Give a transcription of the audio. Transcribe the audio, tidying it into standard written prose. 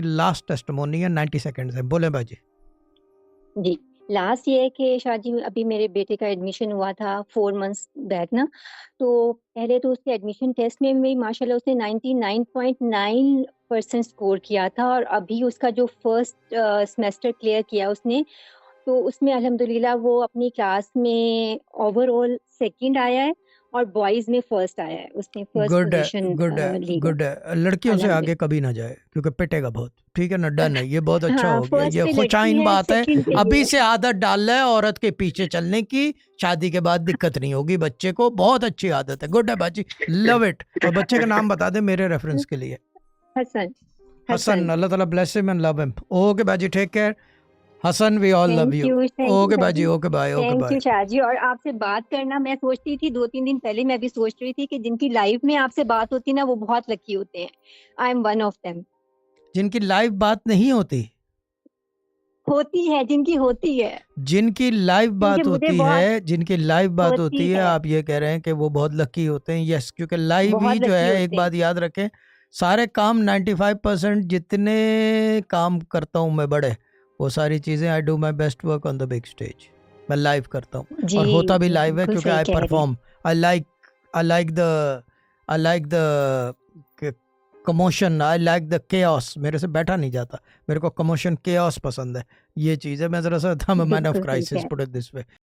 Last testimony है, 90 seconds है, बोले बाजी। जी, लास्ट ये है कि शादी में अभी मेरे बेटे का एडमिशन हुआ था 4 मंथ्स बैक ना, तो पहले तो उसके एडमिशन टेस्ट में भी माशाल्लाह उसने 99.9% स्कोर किया था और अभी उसका जो फर्स्ट सेमेस्टर क्लियर किया उसने, तो उसमें अल्हम्दुलिल्लाह वो अपनी क्लास में ओवरऑल सेकंड आया है और बॉयज़ में फर्स्ट आया है। उसने फर्स्ट गुड है, पोज़ीशन गुड है, ली है, गुड है। लड़कियों से आगे अल्हम्दुलिल्लाह। कभी ना जाए क्योंकि पिटेगा बहुत। ठीक है ना, डन है, ये बहुत अच्छा हाँ, हो गया, फर्स्ट ये पे लड़की खुशाइन है, बात है। सेकंड पे ये अभी है। से आदत डाल है औरत के पीछे चलने की, शादी के बाद दिक्कत नहीं होगी बच्चे को। बहुत अच्छी आदत है, गुड है बाजी, लव इट। और बच्चे का नाम बता दे मेरे रेफरेंस के लिए। हसन, हसन, हसन। अल्लाह ताला bless him and love him. Okay बाजी, take care. Hasan, we all love you. Thank you okay Shah बाजी, जी। Okay bye, okay thank bye. You Shah ji. और आपसे बात करना मैं सोचती थी 2-3 दिन पहले मैं भी सोच रही थी कि जिनकी लाइफ में आपसे बात होती ना वो बहुत लकी होते हैं। I am one of them. जिनकी लाइव बात नहीं होती, होती है, जिनकी होती है। जिनकी लाइव क्योंकि बात मुझे होती बहुत है, जिनकी लाइव बात होती होती है, है, आप ये कह रहे हैं कि वो बहुत लकी होते हैं। यस, क्योंकि लाइव ही बहुत जो लकी है, एक होते हैं। बात याद रखें, सारे काम 95% जितने काम करता हूँ मैं बड़े, वो सारी चीज़ें I do my best work on the big stage. मैं लाइव करता हूँ जी, और होता भी जी, लाइव है बिल्कुल क्योंकि सही आई कह रही हैं। Perform. I like the commotion, I like the chaos. मेरे से बैठा नहीं जाता, मेरे को कमोशन केओस पसंद है। ये चीज़ है, मैं ज़रा सा था मैन ऑफ बिल्कुल सही क्राइसिस, कह पुट इट दिस वे।